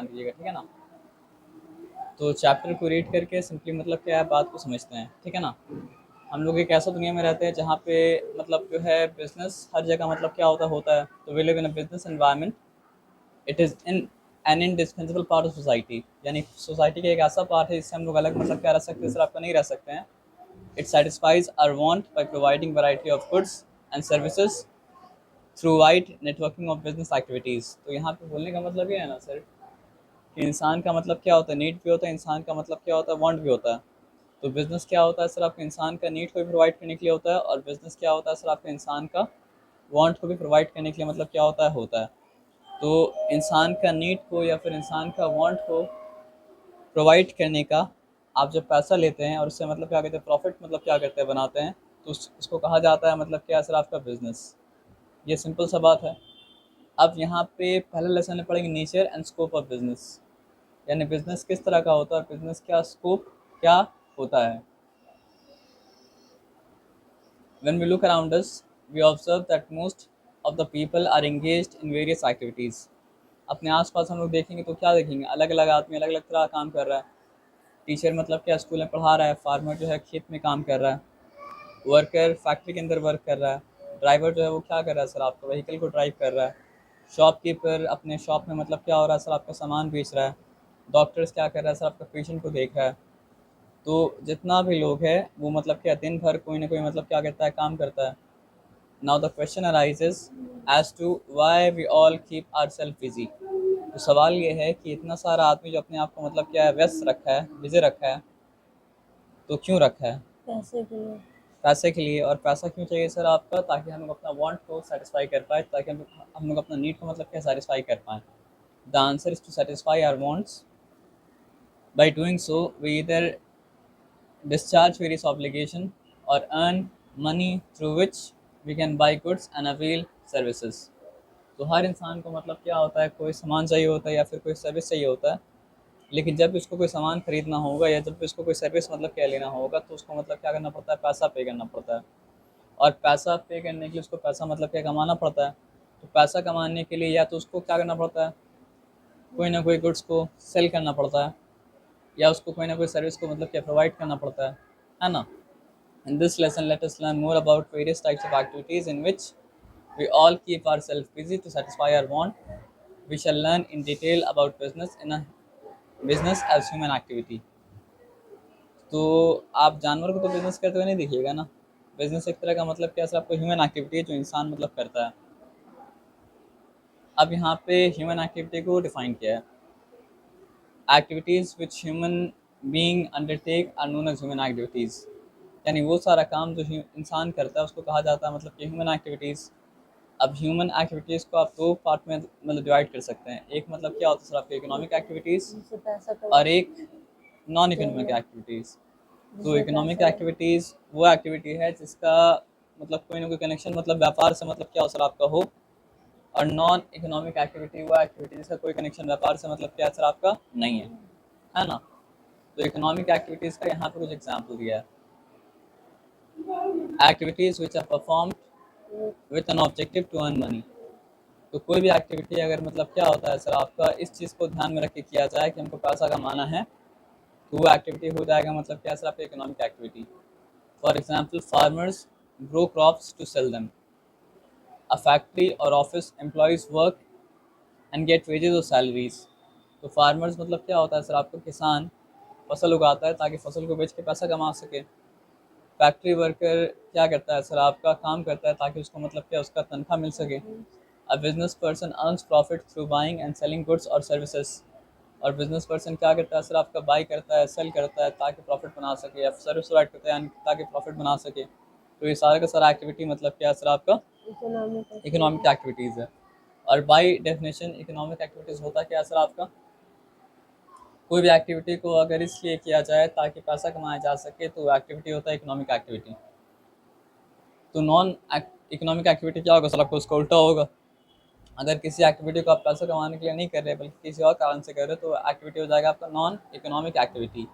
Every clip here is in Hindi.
ध्यान दीजिएगा, ठीक है ना। तो चैप्टर को रीड करके सिंपली मतलब क्या है बात को समझते हैं, ठीक है ना। हम लोग एक ऐसा दुनिया में रहते हैं जहाँ पे मतलब जो है बिजनेस हर जगह मतलब क्या होता है। तो we live in a business environment, it is in an indispensable part of society, यानी सोसाइटी का एक ऐसा पार्ट है जिससे हम लोग अलग मतलब क्या रह सकते हैं, सर आपका नहीं रह सकते हैं। It satisfies our want by providing variety of goods and services through wide networking of business activities। तो यहाँ पे बोलने का मतलब ये है ना सर कि इंसान का मतलब क्या होता है, नीड भी होता है, इंसान का मतलब क्या होता है, वांट भी होता है। तो बिज़नेस क्या होता है सर, आपके इंसान का नीड को भी प्रोवाइड करने के लिए होता है, और बिज़नेस क्या होता है सर, आपके इंसान का वांट को भी प्रोवाइड करने के लिए मतलब क्या होता है। तो इंसान का नीड को या फिर इंसान का वांट को प्रोवाइड करने का आप जब पैसा लेते हैं और उससे मतलब क्या कहते हैं, प्रॉफिट मतलब क्या करते हैं, बनाते हैं, तो उसको कहा जाता है मतलब क्या सर, आपका बिजनेस। ये सिंपल सा बात है। अब यहाँ पे पहले लेसन में पढ़ेंगे nature and scope of business, यानी बिजनेस किस तरह का होता है, बिजनेस क्या स्कोप क्या होता है। When we look around us, we observe that most of the people are engaged in various activities। अपने आसपास हम लोग देखेंगे तो क्या देखेंगे, अलग अलग आदमी अलग अलग तरह का काम कर रहा है। टीचर मतलब क्या स्कूल में पढ़ा रहा है, फार्मर जो है खेत में काम कर रहा है, वर्कर फैक्ट्री के अंदर वर्क कर रहा है, ड्राइवर जो है वो क्या कर रहा है सर, आपका व्हीकल को ड्राइव कर रहा है, शॉपकीपर अपने शॉप में मतलब क्या हो रहा है सर, आपका सामान बेच रहा है, डॉक्टर्स क्या कर रहा है सर, आपका पेशेंट को देख रहा है। तो जितना भी लोग है वो मतलब क्या दिन भर कोई ना कोई मतलब क्या करता है, काम करता है। Now the question arises as to why we all keep our self busy. तो सवाल ये है कि इतना सारा आदमी जो अपने आप को मतलब क्या है, व्यस्त रखा है, बिजी रखा है, तो क्यों रखा है, पैसे के लिए। पैसे के लिए। और पैसा क्यों चाहिए सर आपका, ताकि हम लोग अपना वांट को सेटिस्फाई कर पाए, ताकि हम लोग अपना नीड को मतलब क्या सेटिस्फाई कर पाएँ। The answer is to satisfy our wants. By doing so we इधर discharge various obligation or earn money through which we can buy goods and avail services। तो हर इंसान को मतलब क्या होता है, कोई सामान चाहिए होता है या फिर कोई सर्विस चाहिए होता है। लेकिन जब उसको कोई सामान खरीदना होगा या जब उसको कोई सर्विस मतलब क्या लेना होगा, तो उसको मतलब क्या करना पड़ता है, पैसा पे करना पड़ता है। और पैसा पे करने के लिए उसको पैसा मतलब क्या कमाना पड़ता है। तो पैसा कमाने के लिए या तो उसको क्या करना पड़ता है, कोई ना कोई गुड्स को सेल करना पड़ता है, या उसको कोई ना कोई सर्विस को मतलब क्या प्रोवाइड करना पड़ता है ना। In this lesson, let us learn more about various types of activities in which we all keep ourselves busy to satisfy our want। We shall learn in detail about business as human activity। तो आप जानवर को तो बिजनेस करते हुए नहीं दिखिएगा ना। बिजनेस एक तरह का मतलब क्या सर, आपको ह्यूमन एक्टिविटी है जो इंसान मतलब करता है। अब यहाँ पे ह्यूमन एक्टिविटी को डिफाइन किया है। Activities which human being undertake are known as human activities, यानी वो सारा काम जो इंसान करता है उसको कहा जाता है मतलब कि ह्यूमन एक्टिविटीज़। अब ह्यूमन एक्टिविटीज़ को आप दो पार्ट में मतलब डिवाइड कर सकते हैं। एक मतलब क्या होता है सर, आपके इकोनॉमिक एक्टिविटीज़, और एक नॉन इकोनॉमिक एक्टिविटीज़। तो इकोनॉमिक एक्टिविटीज़ वो एक्टिविटी है जिसका मतलब कोई ना कोई कनेक्शन मतलब व्यापार से मतलब क्या हो सर आपका हो। और नॉन इकोनॉमिक एक्टिविटी वो एक्टिविटी जिसका कोई कनेक्शन व्यापार से मतलब क्या सर आपका नहीं है ना। तो इकोनॉमिक एक्टिविटीज़ का यहाँ पे कुछ एग्जाम्पल दिया है। Activities which are performed with an objective to earn money. तो कोई भी एक्टिविटी अगर मतलब क्या होता है सर, आपका इस चीज़ को ध्यान में रख के किया जाए कि हमको पैसा कमाना है, तो वो एक्टिविटी हो जाएगा मतलब क्या सर, आपकी economic activity. For example, farmers grow crops to sell them. A factory और office employees work and get wages और सैलरीज। तो फार्मर्स मतलब क्या होता है सर, आपका किसान फसल उगाता है ताकि फसल को बेच के पैसा कमा सके। फैक्ट्री वर्कर क्या करता है सर, आपका काम करता है ताकि उसको मतलब क्या उसका तनख्वाह मिल सके। A business person earns profit through buying and selling goods और सर्विसेज। और बिजनेस पर्सन क्या करता है सर, आपका बाई करता है, सेल करता है ताकि प्रॉफिट बना सके, या सर्विस प्रोवाइड करता है ताकि प्रॉफिट बना सके। तो ये सारा का सारा एक्टिविटी मतलब क्या है सर, आपका इकोनॉमिक एक्टिविटीज़ है। और बाई डेफिनेशन इकोनॉमिक एक्टिविटीज़ होता क्या है सर, आपका कोई भी एक्टिविटी को अगर इसलिए किया जाए ताकि पैसा कमाया जा सके तो वो एक्टिविटी होता है इकोनॉमिक एक्टिविटी। तो नॉन इकोनॉमिक एक्टिविटी क्या होगा सर, आपको उसका उल्टा होगा। अगर किसी एक्टिविटी को आप पैसा कमाने के लिए नहीं कर रहे बल्कि किसी और कारण से कर रहे हो, तो एक्टिविटी हो जाएगा आपका नॉन इकोनॉमिक एक्टिविटी।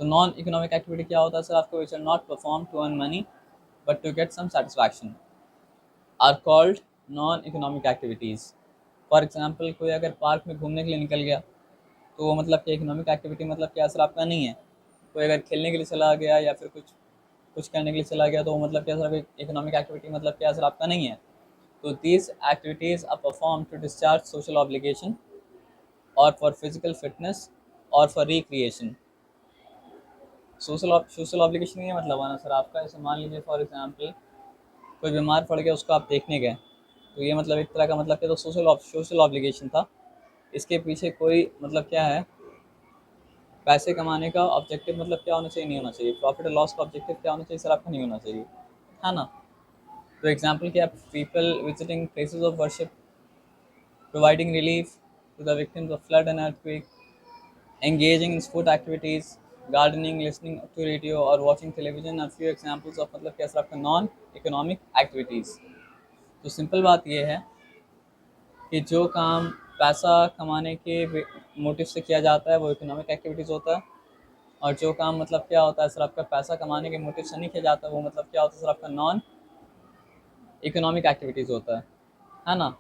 तो नॉन इकोनॉमिक एक्टिविटी क्या होता है सर, आपको which are not perform to earn money but to get some satisfaction are called non economic activities. For example कोई अगर पार्क में घूमने के लिए निकल गया तो वो मतलब कि इकोनॉमिक एक्टिविटी मतलब कि असर आपका नहीं है। कोई अगर खेलने के लिए चला गया या फिर कुछ कुछ करने के लिए चला गया तो वो मतलब कि असर इकोनॉमिक एक्टिविटी मतलब कि असर आपका नहीं है। तो these activities are perform to discharge social obligation और फॉर फिजिकल फिटनेस और फॉर रिक्रिएशन। सोशल ऑब्लिगेशन ये मतलब आना सर आपका, जैसे मान लीजिए फॉर एग्जांपल कोई बीमार पड़ गया उसको आप देखने गए, तो ये मतलब एक तरह का मतलब क्या, तो सोशल ऑब्लिगेशन था। इसके पीछे कोई मतलब क्या है, पैसे कमाने का ऑब्जेक्टिव मतलब क्या होना चाहिए, नहीं होना चाहिए। प्रॉफिट और लॉस का ऑब्जेक्टिव क्या होना चाहिए सर आपका, नहीं होना चाहिए, है ना। तो एग्जांपल क्या, people visiting places of worship, providing relief to the victims of flood and earthquake, engaging in sport activities, gardening, listening to radio और watching television are few examples of मतलब क्या सर आपका नॉन इकोनॉमिक एक्टिविटीज़। तो सिंपल बात ये है कि जो काम पैसा कमाने के मोटिव से किया जाता है वो इकोनॉमिक एक्टिविटीज़ होता है, और जो काम मतलब क्या होता है सर आपका पैसा कमाने के मोटिव से नहीं किया जाता वो मतलब क्या होता है सर आपका नॉन इकोनॉमिक एक्टिविटीज़ होता है ना।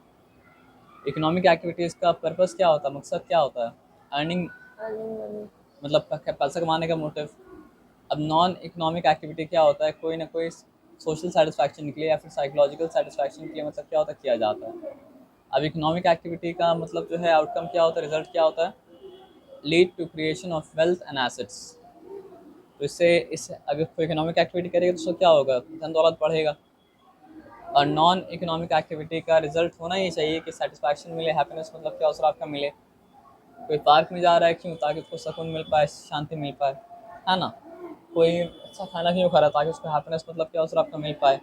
इकोनॉमिक एक्टिविटीज़ का पर्पस क्या होता है, मकसद क्या होता है, अर्निंग, मतलब पैसा कमाने का मोटिव। अब नॉन इकोनॉमिक एक्टिविटी क्या होता है, कोई ना कोई सोशल सेटिस्फैक्शन के लिए या फिर साइकोलॉजिकल सेटिस्फैक्शन के लिए मतलब क्या होता है, किया जाता है। अब इकोनॉमिक एक्टिविटी का मतलब जो है आउटकम क्या होता है, रिजल्ट क्या होता है, lead to creation of wealth and assets. तो इससे अगर कोई इकोनॉमिक एक्टिविटी करेगा तो उसको क्या होगा, धन दौलत बढ़ेगा। और नॉन इकोनॉमिक एक्टिविटी का रिजल्ट होना ही चाहिए कि सेटिस्फैक्शन मिले, हैप्पीनेस मतलब क्या उसका आपका मिले। कोई पार्क में जा रहा है क्यों, ताकि उसको सुकून मिल पाए, शांति मिल पाए, है ना। कोई अच्छा खाना क्यों खा रहा है, ताकि उसको हैप्पीनेस मतलब क्या असर आपका मिल पाए।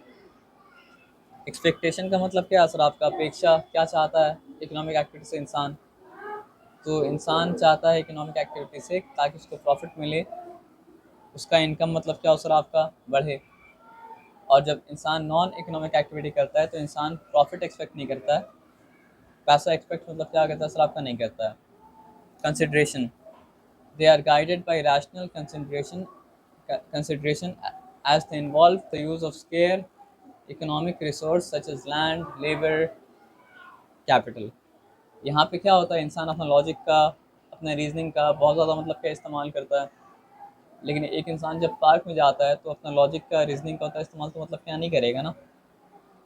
एक्सपेक्टेशन का मतलब क्या असर आपका, अपेक्षा क्या चाहता है इकोनॉमिक एक्टिविटी से इंसान। तो इंसान चाहता है इकोनॉमिक एक्टिविटी से ताकि उसको प्रॉफिट मिले, उसका इनकम मतलब क्या असर आपका बढ़े। और जब इंसान नॉन इकोनॉमिक एक्टिविटी करता है तो इंसान प्रॉफिट एक्सपेक्ट नहीं करता है, पैसा एक्सपेक्ट मतलब क्या करता है सर आपका, नहीं करता है। Consideration, they are guided by rational consideration as they involve the use of scarce economic resource such as land, labor, capital। यहाँ पे क्या होता है, इंसान अपना लॉजिक का, अपना रीजनिंग का बहुत ज़्यादा मतलब क्या इस्तेमाल करता है। लेकिन एक इंसान जब पार्क में जाता है तो अपना लॉजिक का, रीजनिंग का होता है इस्तेमाल, तो मतलब क्या नहीं करेगा ना।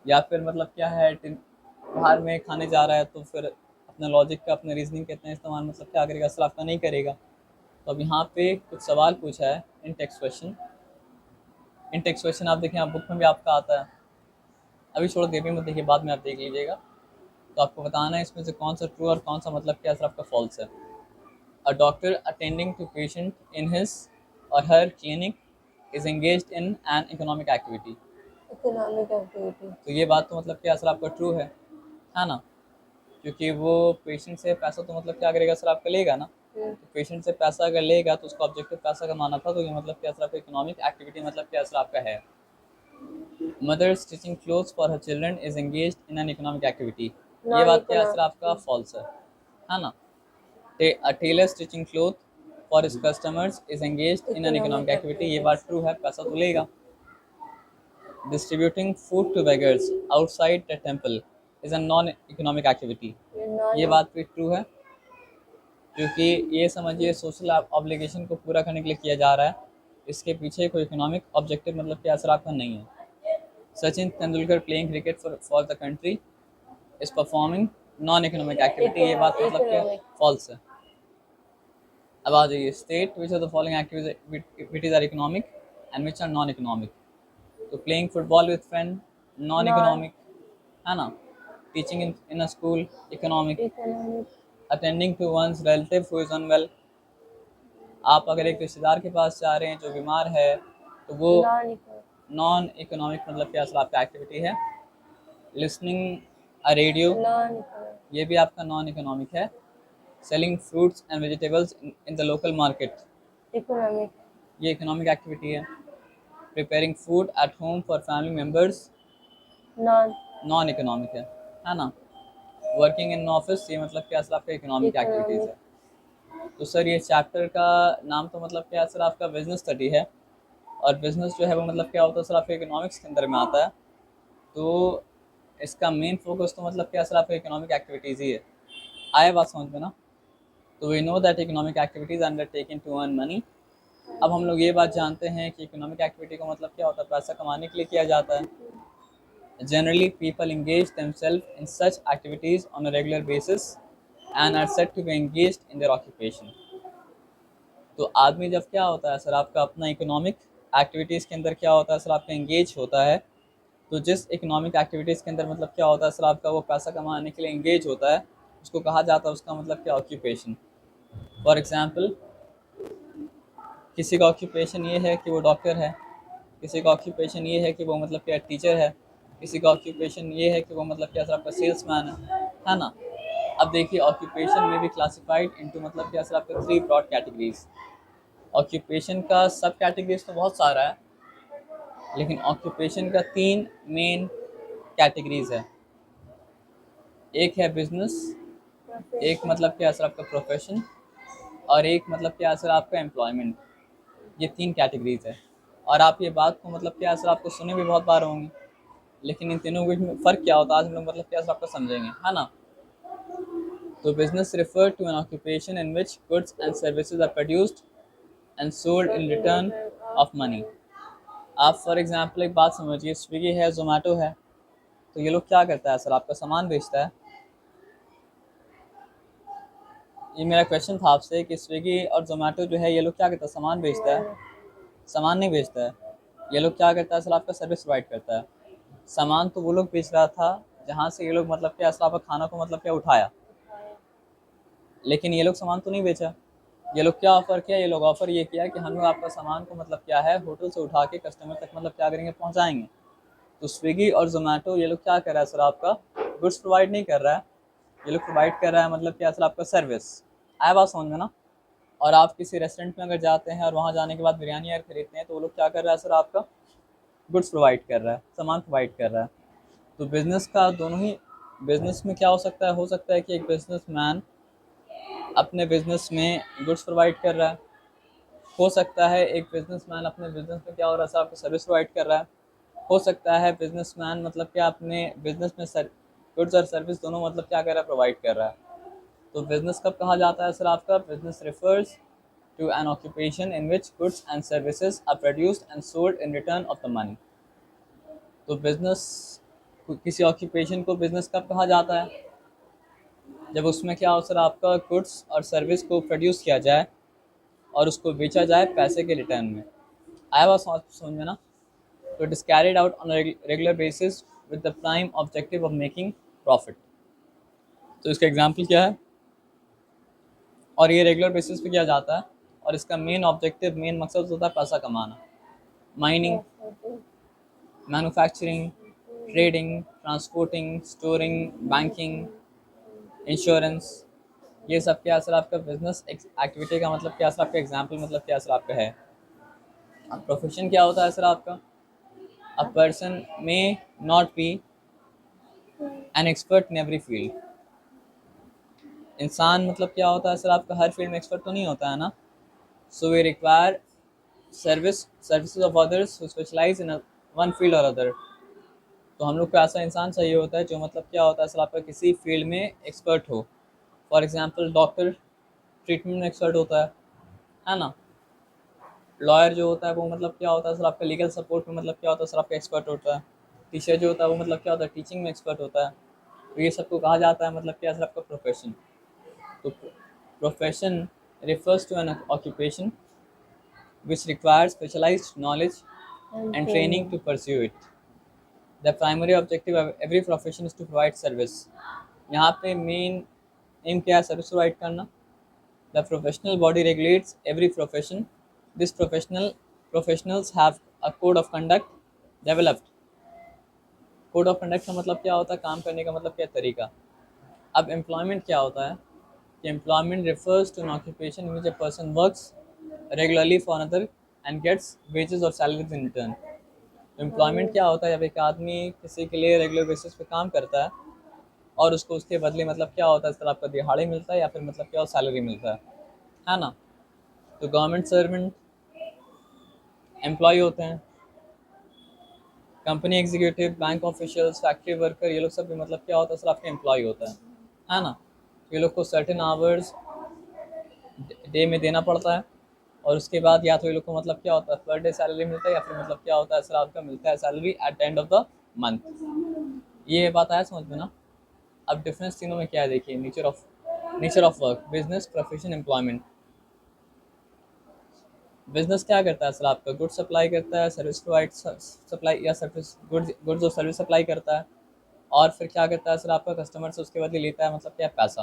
या फिर मतलब क्या है, बाहर में खाने जा रहा है तो फिर अपना लॉजिक का, अपने रीजनिंग का इतना इस्तेमाल मतलब क्या करेगा, असल आपका नहीं करेगा। तो अब यहाँ पे कुछ सवाल पूछा है इन टेक्स्ट क्वेश्चन। इन टेक्स्ट क्वेश्चन आप देखें, आप बुक में भी आपका आता है, अभी छोड़ देवी मत देखिए, बाद में आप देख लीजिएगा। तो आपको बताना है इसमें से कौन सा ट्रू और कौन सा मतलब क्या सर आपका फॉल्स है। A doctor attending to patient in his और her clinic is engaged in an economic activity. Economic activity. तो ये बात तो मतलब क्या सर आपका ट्रू है ना, क्योंकि वो पेशेंट से पैसा तो मतलब क्या करेगा सर आपका, लेगा ना। तो पेशेंट से पैसा अगर लेगा तो उसका ऑब्जेक्टिव पैसा कमाना था, तो ये मतलब क्या सर आपका इकोनॉमिक एक्टिविटी मतलब क्या सर आपका है। Mother stitching clothes for her children is engaged in an economic activity, ये नॉन बात क्या सर आपका इकोनॉमिक। फॉल्स है ना। A tailor stitching cloth for his customers is engaged in an economic economic activity, ये एक्टिविटीज। बात ट्रू है, पैसा तो लेगा। Distributing food to beggars outside the temple is a non economic activity, ये नॉन। ये बात भी ट्रू है, क्योंकि ये समझिए सोशल ऑब्लिगेशन को पूरा करने के लिए किया जा रहा है, इसके पीछे कोई इकोनॉमिक ऑब्जेक्टिव मतलब क्या असर आपका नहीं है। Sachin Tendulkar playing cricket for the country is performing non economic activity, ये बात मतलब क्या इकोनॉमिक। फॉल्स है। अब आ जाइए, state which are the following activities are economic and which are non economic. तो playing football with friend, non non economic, है ना। Teaching in a school, economic. Economic. Attending to one's relative who is unwell, आप अगर एक रिश्तेदार के पास जा रहे हैं जो बीमार है तो वो नॉन इकोनॉमिक। नॉन इकोनॉमिक मतलब क्या असर आपका एक्टिविटी है। Listening a radio, non economic. ये भी आपका नॉन इकोनॉमिक है। Selling fruits and vegetables in the local market, economic. ये इकोनॉमिक एक्टिविटी है। Preparing food at home for family members, non non economic है ना। वर्किंग इन ऑफिस, ये मतलब क्या सर आपका इकोनॉमिक एक्टिविटीज़ इकोनॉमिक। है। तो सर ये चैप्टर का नाम तो मतलब क्या सर आपका बिजनेस स्टडी है, और बिजनेस जो है वो मतलब क्या होता है सर आपके इकोनॉमिक्स के अंदर में आता है। तो इसका मेन फोकस तो मतलब क्या सर आपका इकोनॉमिक एक्टिविटीज़ ही है। आए बात समझ में ना। तो we know that economic activities undertaken to earn money. अब हम लोग ये बात जानते हैं कि इकोनॉमिक एक्टिविटी का मतलब क्या होता है, पैसा कमाने के लिए किया जाता है। Generally people engage themselves in such activities on a regular basis and are said to be engaged in their occupation। तो आदमी जब क्या होता है सर आपका अपना इकोनॉमिक एक्टिविटीज़ के अंदर क्या होता है सर आपका एंगेज होता है, तो जिस इकोनॉमिक एक्टिविटीज़ के अंदर मतलब क्या होता है सर आपका वो पैसा कमाने के लिए एंगेज होता है, उसको कहा जाता है उसका मतलब क्या ऑक्यूपेशन। फॉर एग्ज़ाम्पल किसी का ऑक्यूपेशन ये है कि वो डॉक्टर है, किसी का ऑक्यूपेशन ये है कि वो मतलब क्या टीचर है, किसी का ऑक्यूपेशन ये है कि वो मतलब क्या सर आपका सेल्समैन है ना। अब देखिए ऑक्यूपेशन में भी क्लासिफाइड इनटू मतलब क्या सर आपका 3 ब्रॉड कैटेगरीज। ऑक्यूपेशन का सब कैटेगरीज तो बहुत सारा है, लेकिन ऑक्यूपेशन का 3 मेन कैटेगरीज है। एक है बिजनेस, एक मतलब क्या सर आपका प्रोफेशन, और एक मतलब क्या सर आपका एम्प्लॉयमेंट। ये 3 कैटेगरीज है। और आप ये बात को मतलब क्या सर आपको सुने भी बहुत बार होंगे, लेकिन इन तीनों के बीच में फ़र्क क्या होता है आज हम लोग मतलब क्या सर आपका समझेंगे, है ना। तो business refer to an occupation in which goods and services are produced and sold in return of money. आप फॉर एग्जांपल एक बात समझिए, स्विगी है, जोमेटो है, तो ये लोग क्या करता है सर आपका सामान बेचता है। ये मेरा क्वेश्चन था आपसे कि स्विगी और जोमेटो जो है ये लोग क्या करता है, सामान बेचता है। सामान नहीं बेचता है, ये लोग क्या करता है सर आपका सर्विस प्रोवाइड करता है। सामान तो वो लोग बेच रहा था जहाँ से ये लोग मतलब क्या सर आपका खाना को मतलब क्या उठाया, लेकिन ये लोग सामान तो नहीं बेचा। ये लोग क्या ऑफ़र किया, ये लोग ऑफ़र ये किया कि हम लोग आपका सामान को मतलब क्या है होटल से उठा के कस्टमर तक मतलब क्या करेंगे, पहुँचाएँगे। तो स्विगी और जोमेटो ये लोग क्या कर रहा है सर आपका गुड्स प्रोवाइड नहीं कर रहा है, ये लोग प्रोवाइड कर रहा है मतलब क्या सर आपका सर्विस। आया बात समझ में ना। और आप किसी रेस्टोरेंट में अगर जाते हैं और वहाँ जाने के बाद बिरयानी यार खरीदते हैं, तो वो लोग क्या कर रहा है सर आपका गुड्स प्रोवाइड कर रहा है, सामान प्रोवाइड कर रहा है। तो बिज़नेस का दोनों ही, बिज़नेस में क्या हो सकता है कि एक बिज़नेसमैन अपने बिज़नेस में गुड्स प्रोवाइड कर रहा है। हो सकता है एक बिज़नेसमैन अपने बिज़नेस में क्या हो रहा है सर आपको सर्विस प्रोवाइड कर रहा है। हो सकता है बिज़नेसमैन मतलब क्या अपने बिज़नेस में सर गुड्स और सर्विस दोनों मतलब क्या कर रहा है, प्रोवाइड कर रहा है। तो बिज़नेस कब कहा जाता है सर आपका, business refers to an occupation in which goods and services are produced and sold in return of the money. तो बिज़नेस, किसी ऑक्यूपेशन को बिज़नेस कब कहा जाता है, जब उसमें क्या हो सर आपका गुड्स और सर्विस को प्रोड्यूस किया जाए और उसको बेचा जाए पैसे के रिटर्न में। आया बात समझ में ना। तो it is carried out on regular basis with the prime objective of making profit. तो इसका एग्जांपल क्या है, और ये रेगुलर बेसिस पे किया जाता है और इसका मेन ऑब्जेक्टिव, मेन मकसद होता है पैसा कमाना। Mining, manufacturing, trading, transporting, storing, banking, insurance, ये सब क्या सर आपका बिजनेस एक्टिविटी का मतलब क्या सर आपका एग्जाम्पल मतलब क्या सर आपका है। अब प्रोफेशन क्या होता है सर आपका, a person may not be an expert in every field. इंसान मतलब क्या होता है सर आपका हर फील्ड में एक्सपर्ट तो नहीं होता है ना। So we require services of others who specialise in one field और अदर। तो हम लोग को ऐसा इंसान चाहिए होता है जो मतलब क्या होता है सर आपका किसी फील्ड में एक्सपर्ट हो। फॉर एग्जांपल डॉक्टर ट्रीटमेंट में एक्सपर्ट होता है ना। लॉयर जो होता है वो मतलब क्या होता है सर आपका लीगल सपोर्ट में मतलब क्या होता है सर आपका एक्सपर्ट होता है। टीचर जो होता है वो मतलब क्या होता है टीचिंग में एक्सपर्ट होता है। तो ये सबको कहा जाता है मतलब क्या सर आपका प्रोफेशन। तो profession refers to an occupation which requires specialized knowledge and and training training. to pursue it. The primary objective of every profession is to provide service। यहाँ पे मेन एम क्या है, सर्विस प्रोवाइड करना। The professional body regulates every profession। This professionals have a code of conduct developed। Code of conduct का मतलब क्या होता है, काम करने का मतलब क्या तरीका। अब एम्प्लॉयमेंट क्या होता है कि employment refers to an occupation in which a person works regularly for another and gets wages or salaries in return। Employment क्या होता है, जब एक आदमी किसी के लिए रेगुलर बेसिस पे काम करता है और उसको उसके बदले मतलब क्या होता है इस तरह आपका दिहाड़ी मिलता है या फिर मतलब क्या सैलरी मिलता है ना। तो गवर्नमेंट सर्वेंट एम्प्लॉय होते हैं, company executive, bank officials, factory worker, ये लोग सब भी मतलब क्या होता है सर, आपके एम्प्लॉय होता है ना। ये लोग को सर्टेन आवर्स डे में देना पड़ता है, और उसके बाद या तो ये लोग को मतलब क्या होता है पर डे सैलरी मिलता है, या फिर मतलब क्या होता है सर आपका मिलता है salary at the end of the month. ये बात आया समझ में ना। अब डिफरेंस तीनों में क्या है देखिए, nature of work, business, profession, employment. Business क्या करता है सर आपका, गुड सप्लाई करता है, सर्विस प्रोवाइड सप्लाई या सर्विस गुड्स और सर्विस सप्लाई करता है, और फिर क्या करता है सर आपका कस्टमर से उसके बदले लेता है मतलब क्या है, पैसा।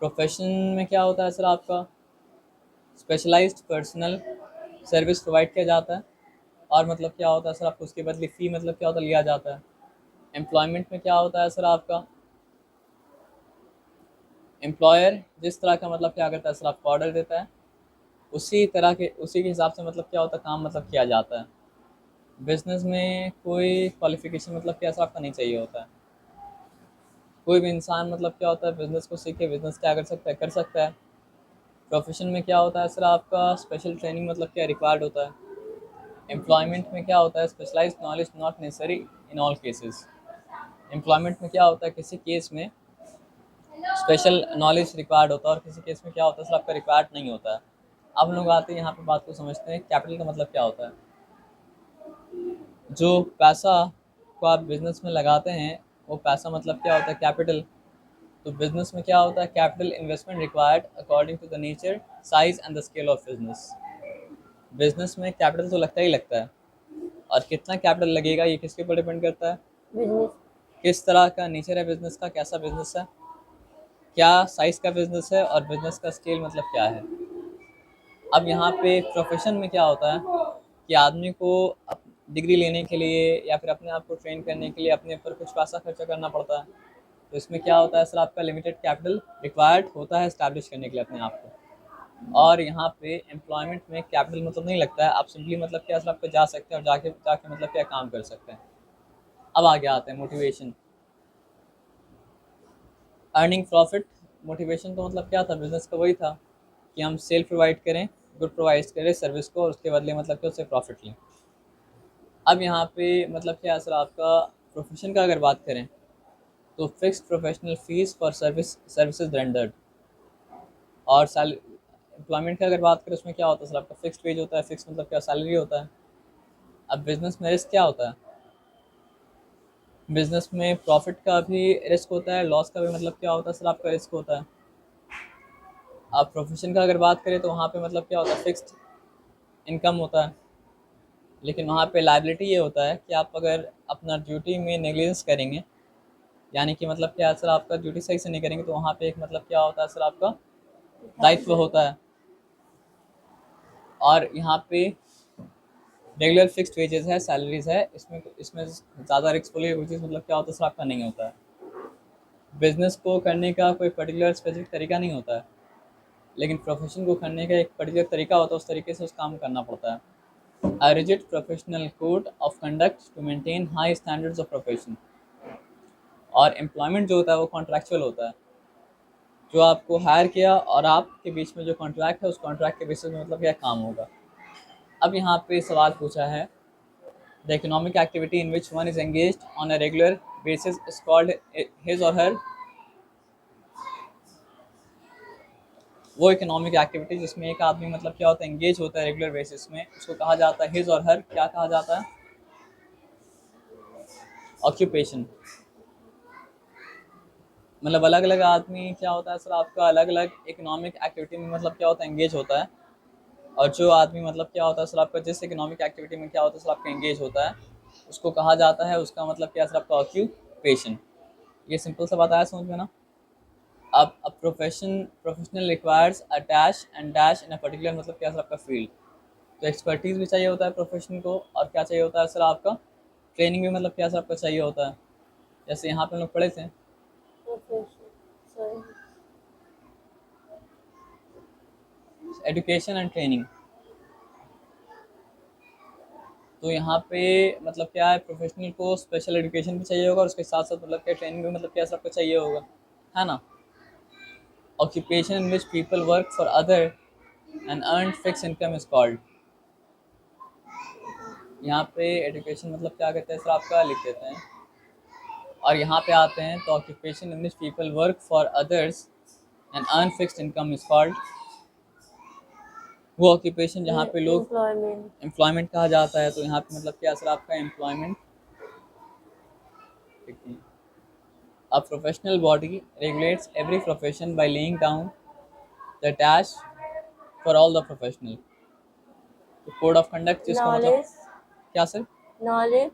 प्रोफेशन में क्या होता है सर आपका, स्पेशलाइज्ड पर्सनल सर्विस प्रोवाइड किया जाता है, और मतलब क्या होता है सर आपको उसके बदले फ़ी मतलब क्या होता है लिया जाता है। एम्प्लॉयमेंट में क्या होता है सर आपका, एम्प्लॉयर जिस तरह का मतलब क्या करता है सर आपको ऑर्डर देता है, उसी के हिसाब से मतलब क्या होता है काम मतलब किया जाता है। बिजनेस में कोई क्वालिफिकेशन मतलब क्या सर आपका नहीं चाहिए होता है। कोई भी इंसान मतलब क्या होता है बिजनेस को सीख के बिजनेस क्या कर सकता है, कर सकता है। प्रोफेशन में क्या होता है सर आपका, स्पेशल ट्रेनिंग मतलब क्या रिक्वायर्ड होता है। एम्प्लॉयमेंट में क्या होता है, specialised knowledge not necessary in all cases. Employment में क्या होता है, किसी केस में स्पेशल नॉलेज रिक्वायर्ड होता है, और किसी केस में क्या होता है सर आपका रिक्वायर्ड नहीं होता है। अब हम लोग आते हैं यहाँ पे बात को समझते हैं, कैपिटल का मतलब क्या होता है। जो पैसा को आप बिजनेस में लगाते हैं वो पैसा मतलब क्या होता है, कैपिटल। तो बिजनेस में क्या होता है, capital investment required according to the nature, size and the scale of business. Business में कैपिटल तो लगता ही लगता है, और कितना कैपिटल लगेगा ये किसके ऊपर डिपेंड करता है, बिजनेस। किस तरह का नेचर है बिजनेस का, कैसा बिजनेस है, क्या साइज का बिजनेस है, और बिजनेस का स्केल मतलब क्या है। अब यहाँ पे प्रोफेशन में क्या होता है कि आदमी को डिग्री लेने के लिए या फिर अपने आप को ट्रेन करने के लिए अपने ऊपर कुछ पैसा खर्चा करना पड़ता है। तो इसमें क्या होता है सर आपका लिमिटेड कैपिटल रिक्वायर्ड होता है इस्टेब्लिश करने के लिए अपने आप को। और यहाँ पे एम्प्लॉयमेंट में कैपिटल मतलब नहीं लगता है, आप सिंपली मतलब क्या सर आपको जा सकते हैं और जाके जाके मतलब क्या काम कर सकते हैं। अब आगे आते हैं मोटिवेशन, अर्निंग प्रॉफिट। मोटिवेशन तो मतलब क्या था बिजनेस का, वही था कि हम सेल प्रोवाइड करें, गुड प्रोवाइड करें सर्विस को, और उसके बदले मतलब क्या उससे प्रॉफिट लें। अब यहाँ पे मतलब क्या है सर आपका, प्रोफेशन का अगर बात करें तो fixed professional fees for services rendered. और एम्प्लॉयमेंट की अगर बात करें उसमें क्या होता है सर आपका, फिक्स्ड वेज होता है, फिक्स मतलब क्या सैलरी होता है। अब बिजनेस में रिस्क क्या होता है, बिजनेस में प्रॉफिट का भी रिस्क होता है, लॉस का भी मतलब क्या होता है सर आपका रिस्क होता है। अब प्रोफेशन का अगर बात करें तो वहाँ पे मतलब क्या होता है, फिक्स्ड इनकम होता है, लेकिन वहाँ पे लायबिलिटी ये होता है कि आप अगर अपना ड्यूटी में नेग्लिजेंस करेंगे, यानी कि मतलब क्या है सर आपका ड्यूटी सही से नहीं करेंगे, तो वहाँ पे एक मतलब क्या होता है सर आपका दायित्व होता है। और यहाँ पे रेगुलर फिक्स्ड वेजेस है, सैलरीज है, इसमें ज़्यादा रिस्क वाली चीज़ मतलब क्या होता है सर आपका नहीं होता है। बिजनेस को करने का कोई पर्टिकुलर स्पेसिफिक तरीका नहीं होता है, लेकिन प्रोफेशन को करने का एक पर्टिकुलर तरीका होता है, उस तरीके से उस काम करना पड़ता है। A rigid professional code of conduct to maintain high standards of profession। और एम्प्लॉयमेंट जो होता है वो कॉन्ट्रैक्चुअल होता है, जो आपको हायर किया और आपके बीच में जो कॉन्ट्रैक्ट है उस कॉन्ट्रैक्ट के बेसिस में मतलब क्या काम होगा। अब यहाँ पे सवाल पूछा है, the economic activity in which one is engaged on a regular basis is called his और हर। वो इकोनॉमिक एक्टिविटी जिसमें एक आदमी मतलब क्या होता है एंगेज होता है रेगुलर बेसिस में, उसको कहा जाता है हिज और हर, क्या कहा जाता है, ऑक्यूपेशन। मतलब अलग अलग आदमी क्या होता है सर आपका अलग अलग इकोनॉमिक एक्टिविटी में मतलब क्या होता है एंगेज होता है, और जो आदमी मतलब क्या होता है सर आपका जिस इकोनॉमिक एक्टिविटी में क्या होता है सर आपका एंगेज होता है उसको कहा जाता है, उसका मतलब क्या सर आपका ऑक्यूपेशन। ये सिंपल सा बात आया समझ में ना। अब professional requires a dash and dash in a particular मतलब क्या सर आपका फील्ड। तो एक्सपर्टीज़ भी चाहिए होता है प्रोफेशन को, और क्या चाहिए होता है सर आपका ट्रेनिंग भी मतलब क्या सर आपका चाहिए होता है। जैसे यहाँ पे हम लोग पढ़े थे profession. Sorry. Education and training, तो यहाँ पे मतलब क्या है प्रोफेशनल को स्पेशल एजुकेशन भी चाहिए होगा और उसके साथ साथ मतलब क्या ट्रेनिंग भी मतलब क्या सबको चाहिए होगा, है ना। Occupation in which people work for other and earn fix income is called. यहाँ पे एजुकेशन मतलब क्या कहते हैं सर आपका लिख देते हैं। और यहाँ पे आते हैं तो occupation in which people work for others and earn fixed income is called. वो ऑक्यूपेशन जहाँ पे लोग एम्प्लॉयमेंट। एम्प्लॉयमेंट कहा जाता है, तो यहाँ पे मतलब क्या सर आपका employment. A professional body regulates every profession by laying down the dash for all the professional। तो कोड ऑफ कंडक्ट जिसका मतलब नॉलेज। क्या सर? नॉलेज।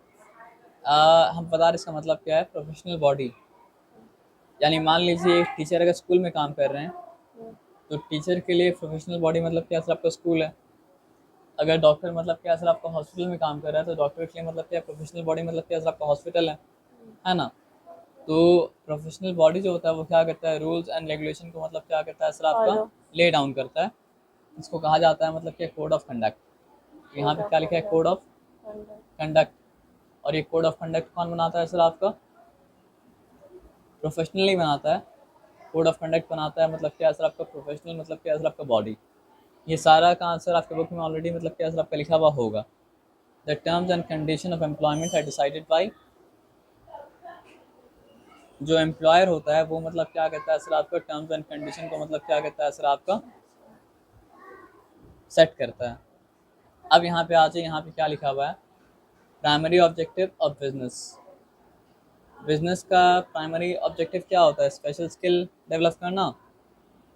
हम बता रहे इसका मतलब क्या है, प्रोफेशनल बॉडी। यानी मान लीजिए एक टीचर अगर स्कूल में काम कर रहे हैं तो टीचर के लिए प्रोफेशनल बॉडी मतलब क्या सर आपका स्कूल है। अगर डॉक्टर मतलब क्या सर आपका हॉस्पिटल में काम कर रहा है तो डॉक्टर के लिए मतलब क्या प्रोफेशनल बॉडी मतलब क्या सर आपका हॉस्पिटल है ना। तो प्रोफेशनल बॉडी जो होता है वो क्या करता है, रूल्स एंड रेगुलेशन को मतलब क्या करता है सर आपका फॉलो। ले डाउन करता है। इसको कहा जाता है मतलब क्या कोड ऑफ कंडक्ट। तो यहाँ कोड पे ऑफ क्या लिखा है, कोड ऑफ कंडक्ट। कंडक्ट। और ये कोड ऑफ कंडक्ट कौन बनाता है सर आपका, प्रोफेशनली बनाता है। कोड ऑफ कंडक्ट बनाता है मतलब क्या सर आपका प्रोफेशनल मतलब क्या सर आपका बॉडी। ये सारा का आंसर आपके बुक में ऑलरेडी मतलब क्या सर आपका लिखा हुआ होगा। The terms and condition of employment है डिसाइडेड बाई, जो एम्प्लॉयर होता है वो मतलब क्या कहता है सर आपका टर्म्स एंड कंडीशन को मतलब क्या कहता है सर आपका सेट करता है। अब यहाँ पे आ जाए, यहाँ पे क्या लिखा हुआ है, primary objective of business. Business का प्राइमरी ऑब्जेक्टिव क्या होता है, स्पेशल स्किल डेवलप करना,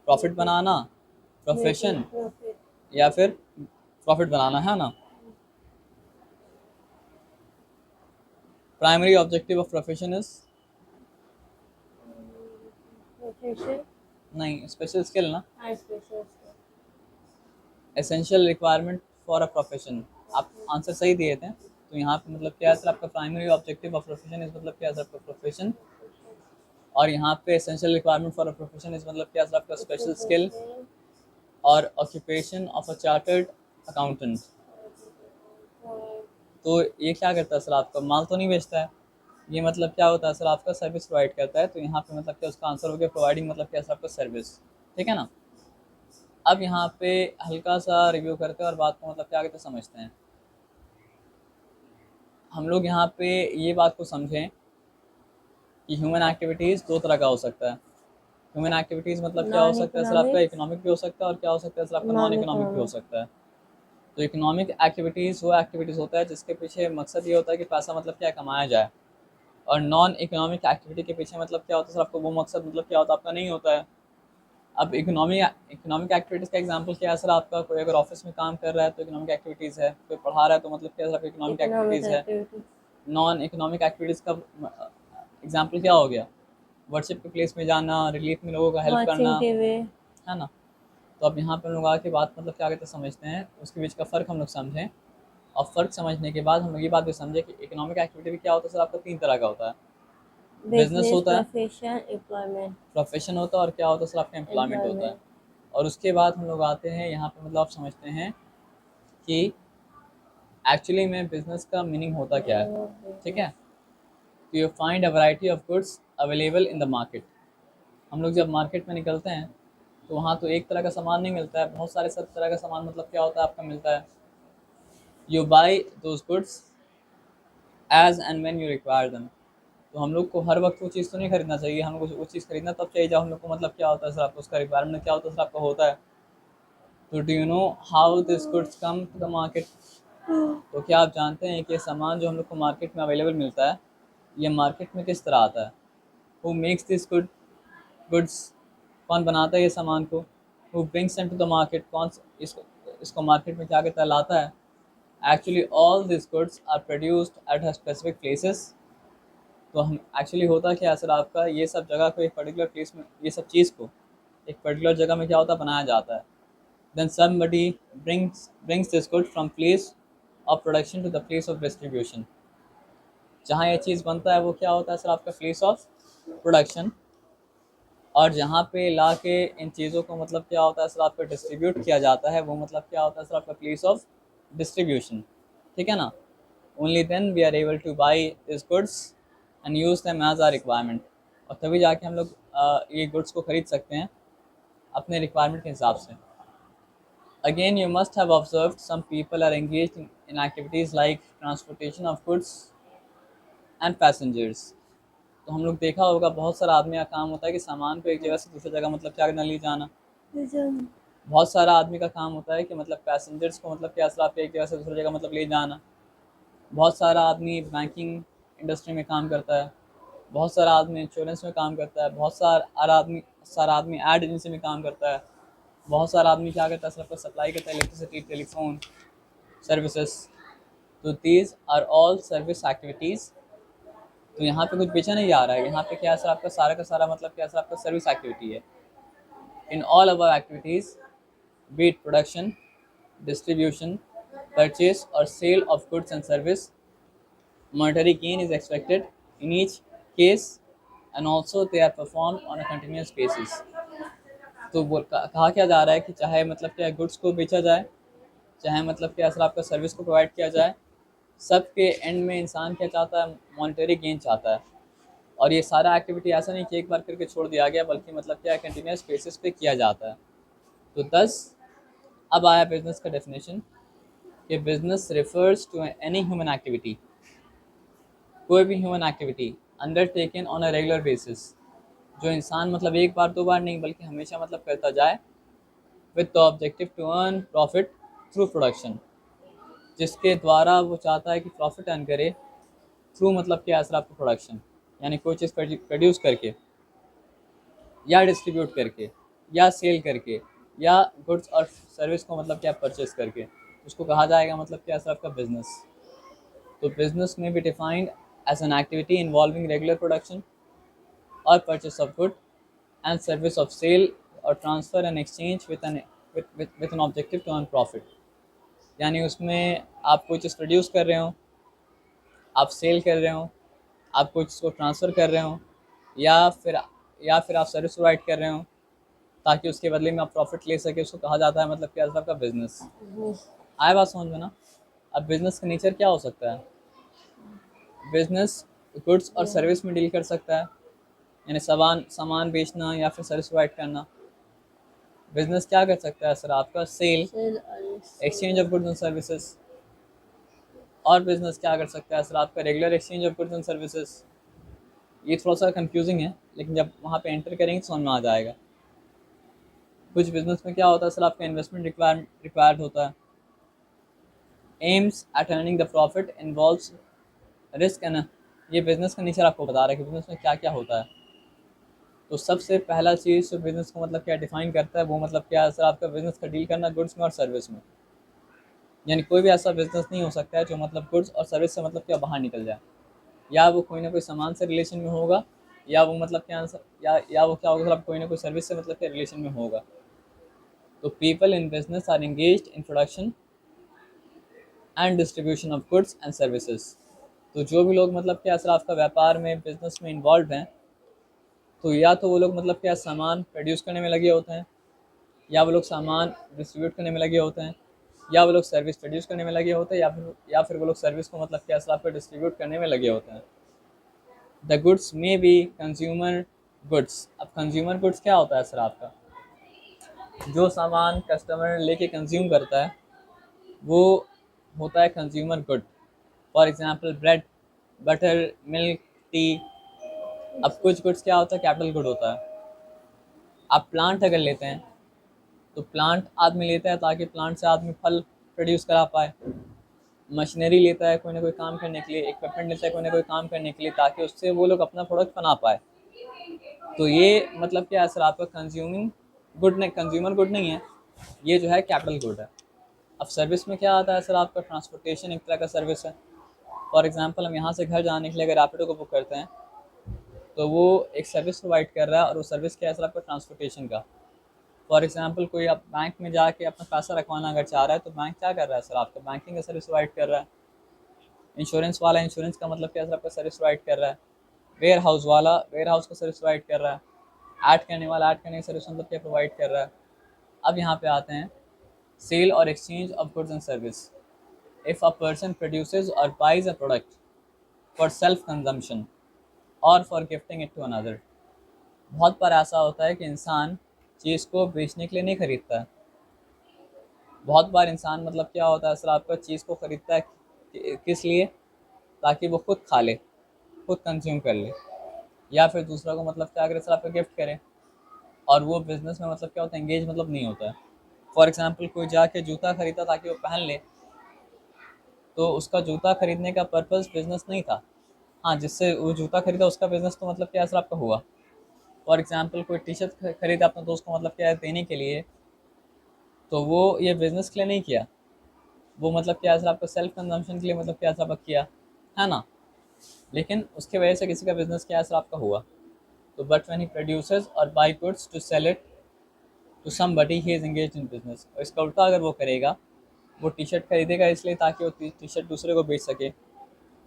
प्रॉफिट बनाना, मेकिंग प्रोफेशन प्रॉफिट। या फिर प्रॉफिट बनाना, है ना। Primary objective of profession is, profession. नहीं स्पेशल स्किल ना, special. Essential requirement for a profession. आप आंसर सही दिए थे। तो यहाँ पे मतलब क्या है सर आपका primary objective of profession is मतलब क्या है सर आपका प्रोफेशन। और यहाँ पे essential requirement for a profession is मतलब क्या है सर आपका स्पेशल स्किल और occupation of a chartered accountant. तो ये क्या करता है सर आपका, माल तो नहीं बेचता है, ये मतलब क्या होता है सर आपका सर्विस प्रोवाइड करता है। तो यहाँ पे मतलब क्या उसका आंसर हो गया प्रोवाइडिंग मतलब क्या सर आपका सर्विस, ठीक है ना। अब यहाँ पे हल्का सा रिव्यू करते हैं और बात को मतलब क्या कहते हैं समझते हैं। हम लोग यहाँ पे ये बात को समझें कि ह्यूमन एक्टिविटीज़ दो तरह का हो सकता है। ह्यूमन एक्टिविटीज़ मतलब क्या हो नॉन सकता है सर आपका, इकोनॉमिक्स। इकोनॉमिक भी हो सकता है और क्या हो सकता है सर आपका नॉन नॉन इकोनॉमिक भी हो इकोनॉमिक। सकता है। तो इकोनॉमिक एक्टिविटीज़ वो एक्टिविटीज़ होता है जिसके पीछे मकसद ये होता है कि पैसा मतलब क्या कमाया जाए। और नॉन इकोनॉमिक एक्टिविटी के पीछे मतलब क्या होता है सर आपको, वो मकसद मतलब क्या होता है आपका नहीं होता है। अब इकोनॉमिक इकोनॉमिक एक्टिविटीज़ का एग्जांपल क्या है सर आपका, कोई अगर ऑफिस में काम कर रहा है तो इकोनॉमिक एक्टिविटीज़ है, कोई पढ़ा रहा है तो मतलब क्या सर आपका इकोनॉमिक इकोनॉमिक एक्टिविटीज़ है। एक्टिविटी। नॉन इकोनॉमिक एक्टिविटीज़ का एग्जांपल क्या हो गया, वर्शिप के प्लेस में जाना, रिलीफ में लोगों का हेल्प करना, वाचिंग टीवी। है ना। तो अब यहाँ पर हम लोग आके बात मतलब क्या कहते हैं समझते हैं, उसके बीच का फ़र्क हम लोग समझें। और फ़र्क समझने के बाद हम लोग ये बात भी समझें कि इकोनॉमिक एक्टिविटी भी क्या होता है सर आपका, तीन तरह का होता है। बिजनेस बिजनेस, होता है, प्रोफेशन, एम्प्लॉयमेंट। प्रोफेशन होता है और क्या होता है सर आपका एम्प्लॉयमेंट होता है। एम्प्लॉयमेंट। और उसके बाद हम लोग आते हैं यहाँ पे मतलब आप समझते हैं कि एक्चुअली में बिज़नेस का मीनिंग होता क्या है, ठीक है। तो you find a variety of goods available in the market. हम लोग जब मार्केट में निकलते हैं तो वहाँ तो एक तरह का सामान नहीं मिलता है, बहुत सारे सब तरह का सामान मतलब क्या होता है आपका मिलता है। You buy those goods as and when you require them. तो हम लोग को हर वक्त वो चीज़ तो नहीं खरीदना चाहिए, हम लोग को वो चीज़ खरीदना तब चाहिए जब हम लोग को मतलब क्या होता है सर आपको उसका रिक्वायरमेंट क्या होता है सर आपका होता है। तो do you know how this goods come to the market. तो क्या आप जानते हैं कि ये सामान जो हम लोग को मार्केट में अवेलेबल मिलता है ये मार्केट में किस तरह आता है। हु मेक्स दिस गुड्स, कौन बनाता है ये सामान को। Who brings them to the market, कौन इसको इसको मार्केट में क्या कहता है लाता है। Actually all this goods are produced at a specific places. तो हम एक्चुअली होता क्या है सर आपका, ये सब जगह को एक पर्टिकुलर प्लेस में, ये सब चीज़ को एक पर्टिकुलर जगह में क्या होता है बनाया जाता है। Then somebody brings this good from place of production to the place of distribution। जहाँ ये चीज़ बनता है वो क्या होता है सर आपका प्लेस ऑफ प्रोडक्शन। और जहाँ पे ला के इन चीज़ों को मतलब क्या होता है सर आपका डिस्ट्रीब्यूट किया जाता है वो मतलब क्या होता है सर आपका प्लेस ऑफ डिस्ट्रीब्यूशन, ठीक है ना। Only then we are able to buy this goods and use them as our requirement. और तभी जाके हम लोग ये गुड्स को ख़रीद सकते हैं अपने रिक्वायरमेंट के हिसाब से। Again, you must have observed some people are engaged in activities like transportation of goods and passengers. तो हम लोग देखा होगा बहुत सारा आदमी का काम होता है कि सामान को एक जगह से दूसरी जगह मतलब क्या करना, ले जाना। Vision. बहुत सारा आदमी का काम होता है कि मतलब पैसेंजर्स को मतलब क्या असरा पे एक जगह से दूसरी जगह मतलब ले जाना। बहुत सारा आदमी बैंकिंग इंडस्ट्री में काम करता है, बहुत सारा आदमी इंश्योरेंस में काम करता है, बहुत सारा आदमी एड एजेंसी में काम करता है, बहुत सारा आदमी क्या करता है, सबको सप्लाई करता है इलेक्ट्रिसिटी, टेलीफोन सर्विसेज। तो these are all service activities. तो यहाँ पे कुछ बेचा नहीं जा रहा है, यहाँ पे क्या है सर, आपका सारा का सारा मतलब क्या है सर, आपका सर्विस एक्टिविटी है। In all our activities, be it production, distribution, purchase or sale of goods and service, monetary gain is expected in each case, and also they are performed on a continuous basis। तो कहा क्या जा रहा है कि चाहे मतलब क्या गुड्स को बेचा जाए, चाहे मतलब क्या सर आपका सर्विस को प्रोवाइड किया जाए, सबके एंड में इंसान क्या चाहता है, मॉनेटरी गेन चाहता है। और ये सारा एक्टिविटी ऐसा नहीं कि एक बार करके छोड़ दिया गया, बल्कि मतलब क्या कंटिन्यूस बेसिस पे किया जाता है। तो 10 अब आया बिजनेस का डेफिनेशन कि business refers to any human activity, कोई भी human activity undertaken on a regular basis, जो इंसान मतलब एक बार दो बार नहीं बल्कि हमेशा मतलब करता जाए, with the objective to earn profit through production, जिसके द्वारा वो चाहता है कि प्रॉफिट अर्न करे थ्रू मतलब क्या असर आपको प्रोडक्शन, यानी कोई चीज़ प्रोड्यूस करके या डिस्ट्रीब्यूट करके या सेल करके या गुड्स और सर्विस को मतलब क्या परचेस करके, उसको कहा जाएगा मतलब क्या असर आपका बिजनेस। तो बिजनेस में भी defined as an activity involving regular production और purchase of good and service of sale और transfer and exchange with an objective to earn profit. यानी उसमें आप कोई चीज़ प्रोड्यूस कर रहे हो, आप सेल कर रहे हो, आप कोई चीज़ को ट्रांसफ़र कर रहे हो, या फिर आप सर्विस प्रोवाइड कर रहे हो ताकि उसके बदले में आप प्रॉफिट ले सके, उसको कहा जाता है मतलब क्या आपका बिजनेस। Business. आए बात समझ में ना। अब बिजनेस का नेचर क्या हो सकता है, बिजनेस गुड्स और सर्विस में डील कर सकता है, यानी सामान बेचना या फिर सर्विस प्रोवाइड करना। बिजनेस क्या कर सकता है सर, आपका sale, Sell or exchange of goods and services. और बिजनेस क्या कर सकता है सर, आपका regular exchange of goods and services. ये थोड़ा सा कंफ्यूजिंग है, लेकिन जब वहाँ पे एंटर करेंगे तो समझ में आ जाएगा। कुछ बिजनेस में क्या होता है सर, आपका इन्वेस्टमेंट रिक्वायर्ड होता है। AIIMS at earning the profit involves risk and, ये बिजनेस का नेचर आपको बता रहा है कि बिजनेस में क्या क्या होता है। तो सबसे पहला चीज़ जो बिजनेस को मतलब क्या डिफाइन करता है, वो मतलब क्या है सर, आपका बिजनेस का डील करना गुड्स में और सर्विस में। यानी कोई भी ऐसा बिजनेस नहीं हो सकता है जो मतलब गुड्स और सर्विस से मतलब क्या बाहर निकल जाए, या वो कोई ना कोई सामान से रिलेशन में होगा, या वो मतलब क्या या वो क्या होगा सर, कोई ना कोई सर्विस से मतलब क्या रिलेशन में होगा। तो people in business are engaged in production and distribution of goods and services. तो जो भी लोग मतलब क्या सर आपका व्यापार में बिजनेस में इन्वॉल्व हैं, तो या तो वो लोग मतलब क्या सामान प्रोड्यूस करने में लगे होते हैं, या वो लोग सामान डिस्ट्रीब्यूट करने में लगे होते हैं, या वो लोग सर्विस प्रोड्यूस करने में लगे होते हैं, या फिर वो लोग सर्विस को मतलब क्या सर आपका डिस्ट्रीब्यूट करने में लगे होते हैं। द गुड्स में बी कंज्यूमर गुड्स। अब कंज्यूमर गुड्स क्या होता है सर, आपका जो सामान कस्टमर लेके कंज्यूम करता है वो होता है consumer good. For example bread, butter, milk, T. अब कुछ गुड्स क्या होता है, कैपिटल गुड होता है। आप प्लांट अगर लेते हैं तो प्लांट आदमी लेता है ताकि प्लांट से आदमी फल प्रोड्यूस करा पाए। मशीनरी लेता है कोई ना कोई काम करने के लिए, इक्विपमेंट लेता है कोई ना कोई काम करने के लिए, ताकि उससे वो लोग अपना प्रोडक्ट बना पाए। तो ये मतलब क्या है सर, आपका कंज्यूमिंग गुड नहीं, कंज्यूमर गुड नहीं है, ये जो है कैपिटल गुड है। अब सर्विस में क्या आता है सर, आपका ट्रांसपोर्टेशन एक तरह का सर्विस है। फॉर एग्जांपल हम यहाँ से घर जाने के लिए अगर रैपिडो को बुक करते हैं, तो वो एक सर्विस प्रोवाइड कर रहा है, और वो सर्विस क्या है सर, आपका ट्रांसपोर्टेशन का। फॉर एग्जांपल कोई आप बैंक में जाके अपना पैसा रखवाना अगर चाह रहा है, तो बैंक क्या कर रहा है सर, आपका बैंकिंग का सर्विस प्रोवाइड कर रहा है। इंश्योरेंस वाला इंश्योरेंस का मतलब क्या सर, आपका सर्विस प्रोवाइड कर रहा है। वेयर हाउस वाला वेयर हाउस का सर्विस प्रोवाइड कर रहा है। ऐड करने वाला ऐड करने की सर्विस मतलब क्या प्रोवाइड कर रहा है। अब यहाँ पे आते हैं सेल और exchange of goods and service. If a person produces और buys a product for self consumption और for gifting it to another. बहुत बार ऐसा होता है कि इंसान चीज़ को बेचने के लिए नहीं खरीदता है, बहुत बार इंसान मतलब क्या होता है सर, आपका चीज़ को ख़रीदता है किस लिए, ताकि वो खुद खा ले, खुद कंज्यूम कर ले, या फिर दूसरा को मतलब क्या करे सर, आपका गिफ्ट करे। और वो बिज़नेस में मतलब क्या होता है, एंगेज मतलब नहीं होता है। फॉर एग्ज़ाम्पल कोई जाके जूता ख़रीदा ताकि वो पहन ले, तो उसका जूता ख़रीदने का पर्पज़ बिज़नेस नहीं था। हाँ, जिससे वो जूता ख़रीदा उसका बिज़नेस तो मतलब क्या है सर आपका हुआ। फॉर एग्ज़ाम्पल कोई टी शर्ट ख़रीदा अपने दोस्त को मतलब क्या है देने के लिए, तो वो ये बिज़नेस के लिए नहीं किया, वो मतलब क्या है सर आपका सेल्फ कंजम्पशन के लिए मतलब क्या है सर आपका किया, है ना। लेकिन उसकी वजह से किसी का बिज़नेस क्या है सर आपका हुआ। तो बट व्हेन ही प्रोड्यूसेस और buy goods to sell it to somebody, he is engaged in business. और इसका उल्टा अगर वो करेगा, वो टी शर्ट खरीदेगा इसलिए ताकि वो टी शर्ट दूसरे को बेच सके,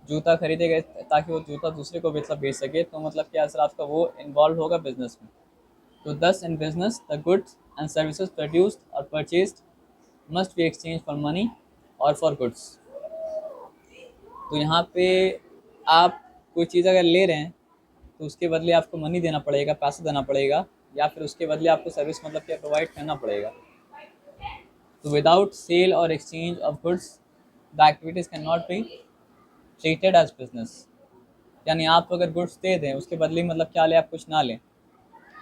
जूता खरीदेगा ताकि वो जूता दूसरे को बेच सके, तो मतलब क्या सर आपका वो इन्वॉल्व होगा बिजनेस में। तो thus in business the goods and services produced और purchased must be exchange for money और फॉर गुड्स। तो यहाँ पे आप कोई चीज़ अगर ले रहे हैं तो उसके बदले आपको मनी देना पड़ेगा, पैसा देना पड़ेगा, या फिर उसके बदले आपको सर्विस मतलब क्या प्रोवाइड करना पड़ेगा। तो विदाउट सेल और exchange of goods the activities can not be treated as business. यानी आप अगर गुड्स दे दें, उसके बदले मतलब क्या लें, आप कुछ ना लें,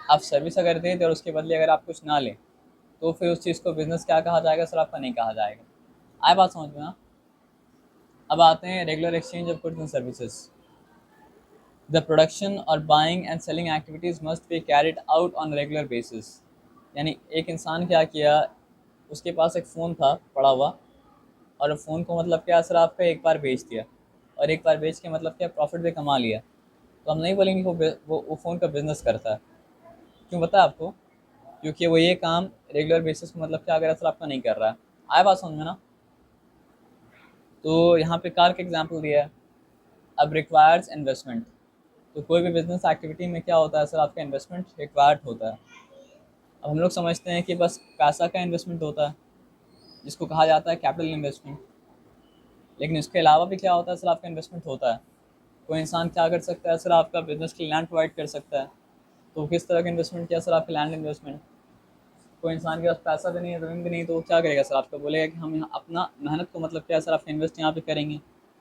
आप सर्विस अगर दे दें और उसके बदले अगर आप कुछ ना लें, तो फिर उस चीज़ को बिज़नेस क्या कहा जाएगा सर आपका, नहीं कहा जाएगा। आए बात समझ में ना। अब आते हैं regular exchange of goods and services. The production और buying and selling activities must be carried out on regular basis. यानी एक इंसान क्या किया, उसके पास एक फ़ोन था पड़ा हुआ, और फ़ोन को मतलब क्या सर आपका एक बार बेच दिया, और एक बार बेच के मतलब क्या प्रॉफिट भी कमा लिया। तो हम नहीं बोलेंगे वो फ़ोन का बिज़नेस करता है। क्यों पता है आपको? क्योंकि वो ये काम रेगुलर बेसिस पे मतलब क्या अगर सर आपका नहीं कर रहा है। आए बात समझ में ना। तो यहाँ पे कार का एग्जांपल दिया है। अब रिक्वायर्स इन्वेस्टमेंट। तो कोई भी बिजनेस एक्टिविटी में क्या होता है सर, आपका इन्वेस्टमेंट रिक्वायर्ड होता है। अब हम लोग समझते हैं कि बस पैसा का इन्वेस्टमेंट होता है, जिसको कहा जाता है कैपिटल इन्वेस्टमेंट। लेकिन इसके अलावा भी क्या होता है सर, आपका इन्वेस्टमेंट होता है। कोई इंसान क्या कर सकता है सर, आपका बिजनेस के लिए लैंड प्रोवाइड कर सकता है। तो किस तरह का इन्वेस्टमेंट किया सर, आपका लैंड इन्वेस्टमेंट। कोई इंसान के पास पैसा भी नहीं है, ज़मीन भी नहीं है, तो वो क्या करेगा सर, आपको बोलेगा कि हम यहाँ अपना मेहनत को मतलब क्या सर आपका इन्वेस्ट यहाँ पे करेंगे,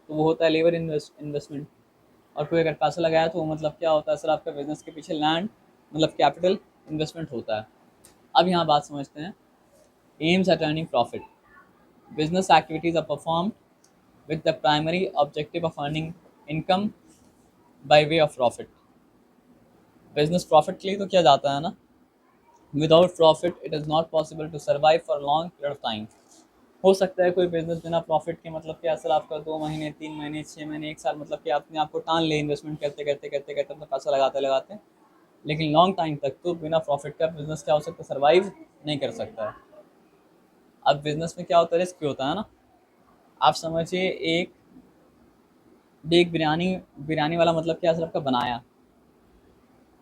तो वो होता है लेबर इन्वेस्टमेंट। और कोई अगर पैसा लगाया तो वो मतलब क्या होता है सर, आपका बिजनेस के पीछे लैंड मतलब कैपिटल इन्वेस्टमेंट होता है। अब यहाँ बात समझते हैं। Aims at earning profit. Business activities are performed with the primary objective of earning income by way of profit. Business profit के लिए तो किया जाता है ना। Without profit it is not possible to survive for long period of time. हो सकता है कोई बिजनेस बिना प्रॉफिट के मतलब क्या सर आपका 2 महीने, 3 महीने, 6 महीने, एक साल मतलब कि अपने आप को टान ले, इन्वेस्टमेंट करते करते करते करते अपना पैसा लगाते लगाते, लेकिन लॉन्ग टाइम तक तो बिना प्रॉफिट का बिजनेस क्या हो सकता है, सर्वाइव नहीं कर सकता है। अब बिजनेस में क्या होता है, रिस्क भी होता है ना। आप समझिए एक एक बिरयानी बिरयानी वाला मतलब क्या सर आपका बनाया,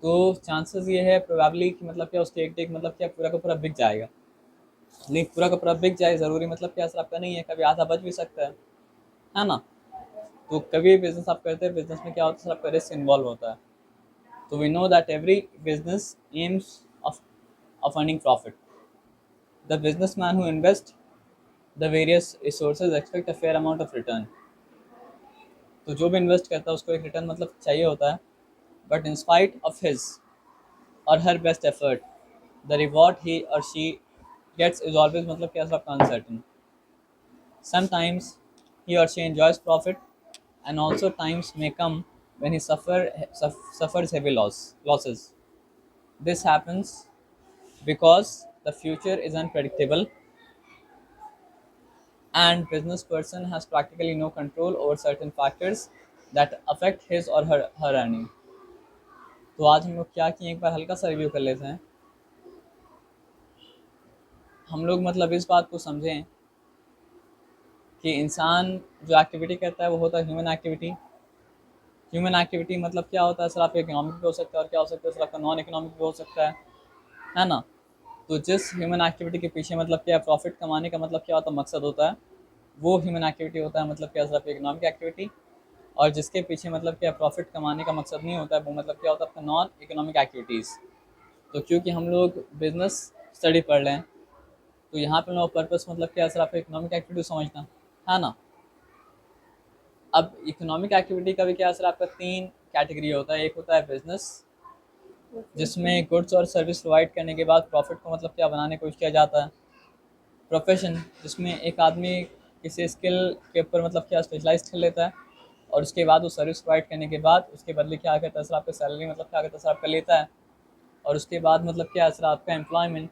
तो चांसेस ये है प्रोबेबली कि मतलब क्या उसके एक टेक मतलब क्या पूरा का पूरा बिक जाएगा। नहीं, पूरा का पूरा बिक जाए ज़रूरी मतलब क्या सर आपका नहीं है, कभी आधा बच भी सकता है ना। तो कभी भी बिजनेस आप करते हैं, बिजनेस में क्या होता है सर, आपका रिस्क इन्वॉल्व होता है। तो we know that every business aims of earning profit. The businessman who invests the various resources expect a fair amount of return. तो जो भी इन्वेस्ट करता है उसको एक रिटर्न मतलब चाहिए होता है। But in spite of his और her best effort, the reward he और शी गेट्स इज ऑलवेज मतलब क्या आपका uncertain. Sometimes he or she enjoys profit, and also times may come when he suffers heavy losses. This happens because the future is unpredictable and business person has practically no control over certain factors that affect his or her earning. तो आज हम लोग क्या किए, एक बार हल्का सा रिव्यू कर लेते हैं। हम लोग मतलब इस बात को समझें कि इंसान जो एक्टिविटी करता है वो होता है ह्यूमन एक्टिविटी। ह्यूमन एक्टिविटी मतलब क्या होता है सर, आपका इकोनॉमिक भी हो सकता है, और क्या हो सकता है सर आपका नॉन इकोनॉमिक भी हो सकता है ना। तो जिस ह्यूमन एक्टिविटी के पीछे मतलब क्या प्रॉफिट कमाने का मतलब क्या होता है, मकसद होता है, वो ह्यूमन एक्टिविटी होता है मतलब क्या सर आपकी इकोनॉमिक एक्टिविटी। और जिसके पीछे मतलब क्या प्रॉफिट कमाने का मकसद नहीं होता है, वो मतलब क्या होता है आपका नॉन इकोनॉमिक एक्टिविटीज़। तो क्योंकि हम लोग बिजनेस स्टडी पढ़ रहे हैं, तो यहाँ पे लोग पर्पस मतलब क्या है सर, आपका इकोनॉमिक एक्टिविटी समझना है ना। अब इकोनॉमिक एक्टिविटी का भी क्या है सर, आपका 3 कैटेगरी होता है। एक होता है बिजनेस, जिसमें गुड्स और सर्विस प्रोवाइड करने के बाद प्रॉफिट को मतलब क्या बनाने की कोशिश किया जाता है। प्रोफेशन, जिसमें एक आदमी किसी स्किल के ऊपर मतलब क्या स्पेशलाइज कर लेता है, और उसके बाद वो सर्विस प्रोवाइड करने के बाद उसके बदले क्या करता है सर, आपका सैलरी मतलब क्या करता है सर, आपका लेता है। और उसके बाद मतलब क्या है सर, आपका एम्प्लॉयमेंट,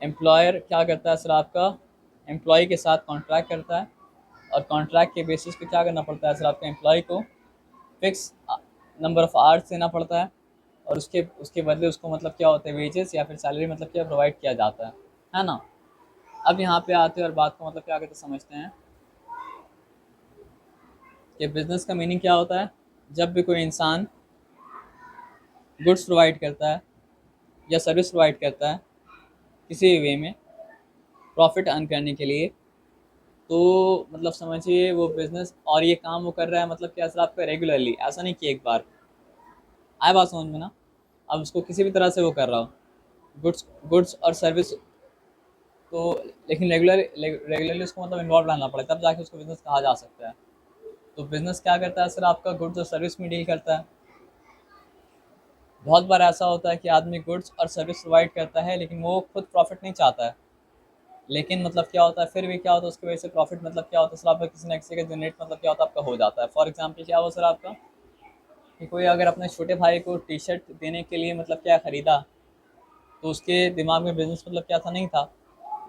एम्प्लॉयर क्या करता है सर, आपका एम्प्लॉय के साथ कॉन्ट्रैक्ट करता है, और कॉन्ट्रैक्ट के बेसिस पे क्या करना पड़ता है सर, आपके एम्प्लॉय को फिक्स नंबर ऑफ आवर्स देना पड़ता है, और उसके उसके बदले उसको मतलब क्या होता है, वेजेस या फिर सैलरी मतलब क्या प्रोवाइड किया जाता है ना। अब यहाँ पे आते हैं और बात को मतलब क्या कहते समझते हैं कि बिज़नेस का मीनिंग क्या होता है। जब भी कोई इंसान गुड्स प्रोवाइड करता है या सर्विस प्रोवाइड करता है किसी भी वे में प्रॉफिट अर्न करने के लिए, तो मतलब समझिए वो बिज़नेस और ये काम वो कर रहा है मतलब क्या सर, आपका रेगुलरली, ऐसा नहीं कि एक बार। आए बात समझ में ना। अब उसको किसी भी तरह से वो कर रहा हो, गुड्स गुड्स और सर्विस, तो लेकिन रेगुलरली उसको मतलब इन्वॉल्व रहना पड़ेगा, तब जाके उसको बिज़नेस कहा जा सकता है। तो बिज़नेस क्या करता है सर, आपका गुड्स और सर्विस में डील करता है। बहुत बार ऐसा होता है कि आदमी गुड्स और सर्विस प्रोवाइड करता है लेकिन वो खुद प्रॉफिट नहीं चाहता है, लेकिन मतलब क्या होता है फिर भी क्या होता है, उसकी वजह से प्रॉफिट मतलब क्या होता है सर, आपका किसी न किसी का जनरेट मतलब क्या होता है, आपका हो जाता है। फॉर एग्जांपल क्या हुआ सर आपका, कि कोई अगर अपने छोटे भाई को टी शर्ट देने के लिए मतलब क्या ख़रीदा, तो उसके दिमाग में बिज़नेस मतलब क्या था, नहीं था,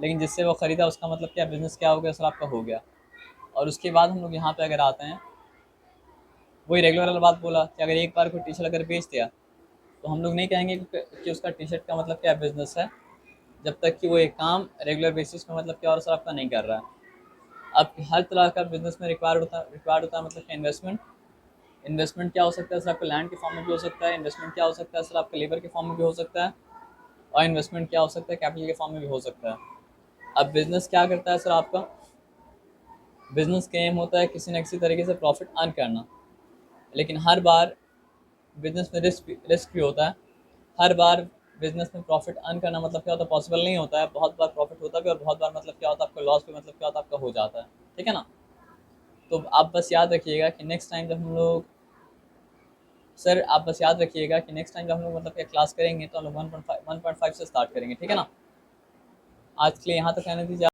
लेकिन जिससे वो ख़रीदा उसका मतलब क्या बिज़नेस क्या हो गया सर, आपका हो गया। और उसके बाद हम लोग यहाँ पे अगर आते हैं, वही रेगुलर वाला बात बोला कि अगर एक बार कोई टी शर्ट अगर बेच दिया, तो हम लोग नहीं कहेंगे कि उसका टी शर्ट का मतलब क्या बिज़नेस है, जब तक कि वो एक काम रेगुलर बेसिस पे मतलब क्या और सर आपका नहीं कर रहा है। अब हर तरह का बिज़नेस में रिक्वायर्ड होता है मतलब कि इन्वेस्टमेंट। इन्वेस्टमेंट क्या हो सकता है सर, आपका लैंड के फॉर्म में भी हो सकता है, इन्वेस्टमेंट क्या हो सकता है सर, आपका लेबर के फॉर्म में भी हो सकता है, और इन्वेस्टमेंट क्या हो सकता है, कैपिटल के फॉर्म में भी हो सकता है। अब बिज़नेस क्या करता है सर आपका, बिज़नेस का एम होता है किसी न किसी तरीके से प्रॉफिट अर्न करना, लेकिन हर बार बिज़नेस में रिस्क भी होता है। हर बार बिज़नेस में प्रॉफिट अर्न करना मतलब क्या होता है, पॉसिबल नहीं होता है। बहुत बार प्रॉफिट होता भी है और बहुत बार मतलब क्या होता है, आपका लॉस भी मतलब क्या होता है, आपका हो जाता है। ठीक है ना। तो आप बस याद रखिएगा कि नेक्स्ट टाइम जब हम लोग, सर आप बस याद रखिएगा कि नेक्स्ट टाइम जब हम लोग मतलब क्या क्लास करेंगे, तो हम लोग 1.5 से स्टार्ट करेंगे। ठीक है ना। आज के लिए यहाँ तक रहने दीजिए।